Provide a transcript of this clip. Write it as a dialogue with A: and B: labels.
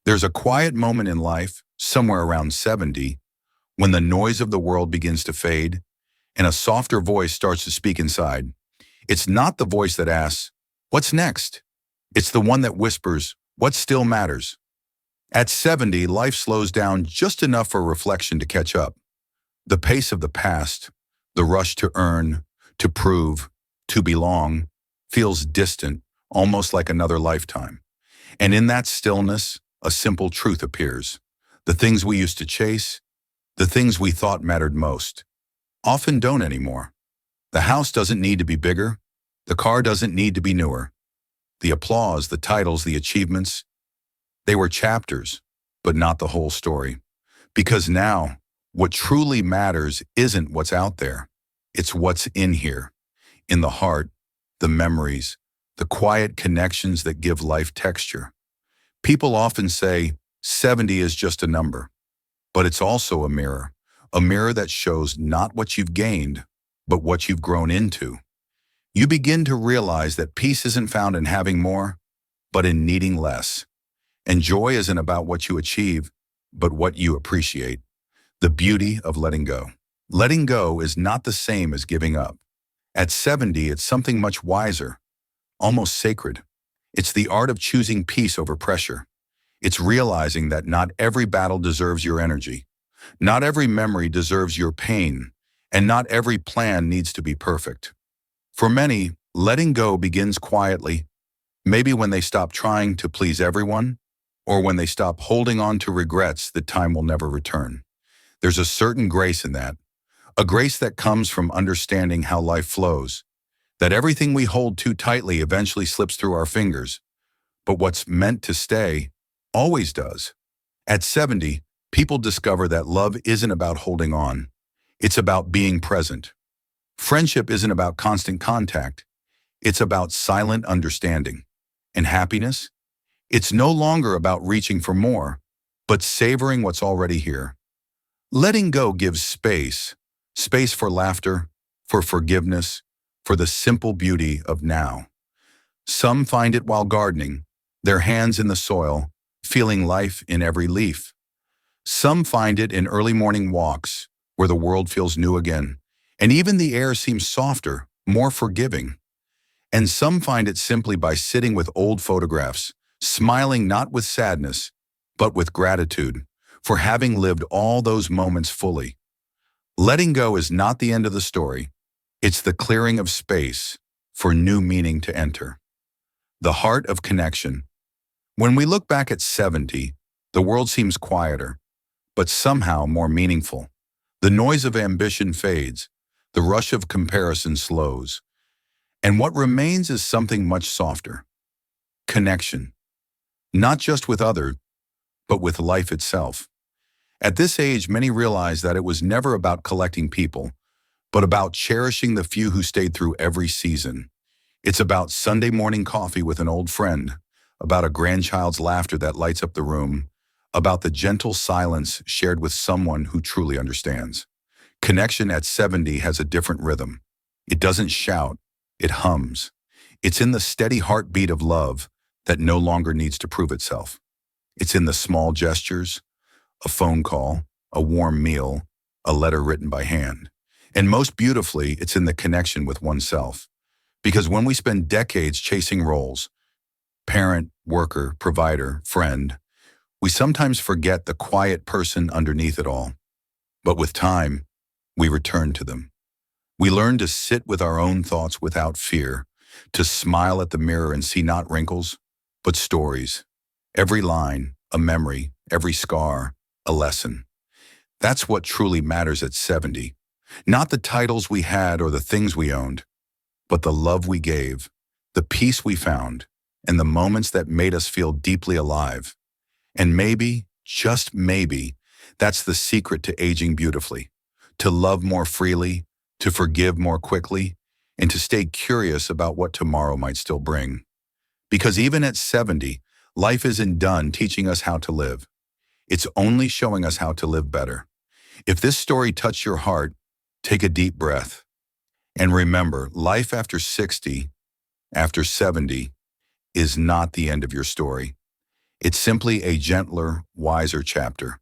A: There's a quiet moment in life, somewhere around 70, when the noise of the world begins to fade and a softer voice starts to speak inside. It's not the voice that asks, "What's next?" It's the one that whispers, "What still matters?" At 70, life slows down just enough for reflection to catch up. The pace of the past, the rush to earn, to prove, to belong, feels distant, almost like another lifetime. And in that stillness, a simple truth appears. The things we used to chase, the things we thought mattered most, often don't anymore. The house doesn't need to be bigger. The car doesn't need to be newer. The applause, the titles, the achievements, they were chapters, but not the whole story. Because now, what truly matters isn't what's out there. It's what's in here, in the heart, the memories, the quiet connections that give life texture. People often say 70 is just a number, but it's also a mirror that shows not what you've gained, but what you've grown into. You begin to realize that peace isn't found in having more, but in needing less. And joy isn't about what you achieve, but what you appreciate. The beauty of letting go. Letting go is not the same as giving up. At 70, it's something much wiser, almost sacred. It's the art of choosing peace over pressure. It's realizing that not every battle deserves your energy. Not every memory deserves your pain, and not every plan needs to be perfect. For many, letting go begins quietly, maybe when they stop trying to please everyone, or when they stop holding on to regrets that time will never return. There's a certain grace in that, a grace that comes from understanding how life flows, that everything we hold too tightly eventually slips through our fingers, but what's meant to stay always does. At 70, people discover that love isn't about holding on. It's about being present. Friendship isn't about constant contact. It's about silent understanding. And happiness? It's no longer about reaching for more, but savoring what's already here. Letting go gives space, space for laughter, for forgiveness, for the simple beauty of now. Some find it while gardening, their hands in the soil, feeling life in every leaf. Some find it in early morning walks, where the world feels new again, and even the air seems softer, more forgiving. And some find it simply by sitting with old photographs, smiling not with sadness, but with gratitude for having lived all those moments fully. Letting go is not the end of the story. It's the clearing of space for new meaning to enter. The heart of connection. When we look back at 70, the world seems quieter, but somehow more meaningful. The noise of ambition fades, the rush of comparison slows, and what remains is something much softer. Connection. Not just with others, but with life itself. At this age, many realize that it was never about collecting people, but about cherishing the few who stayed through every season. It's about Sunday morning coffee with an old friend, about a grandchild's laughter that lights up the room, about the gentle silence shared with someone who truly understands. Connection at 70 has a different rhythm. It doesn't shout, it hums. It's in the steady heartbeat of love that no longer needs to prove itself. It's in the small gestures, a phone call, a warm meal, a letter written by hand. And most beautifully, it's in the connection with oneself. Because when we spend decades chasing roles, parent, worker, provider, friend, we sometimes forget the quiet person underneath it all. But with time, we return to them. We learn to sit with our own thoughts without fear, to smile at the mirror and see not wrinkles, but stories. Every line, a memory, every scar, a lesson. That's what truly matters at 70. Not the titles we had or the things we owned, but the love we gave, the peace we found, and the moments that made us feel deeply alive. And maybe, just maybe, that's the secret to aging beautifully. To love more freely, to forgive more quickly, and to stay curious about what tomorrow might still bring. Because even at 70, life isn't done teaching us how to live. It's only showing us how to live better. If this story touched your heart, take a deep breath. And remember, life after 60, after 70, is not the end of your story. It's simply a gentler, wiser chapter.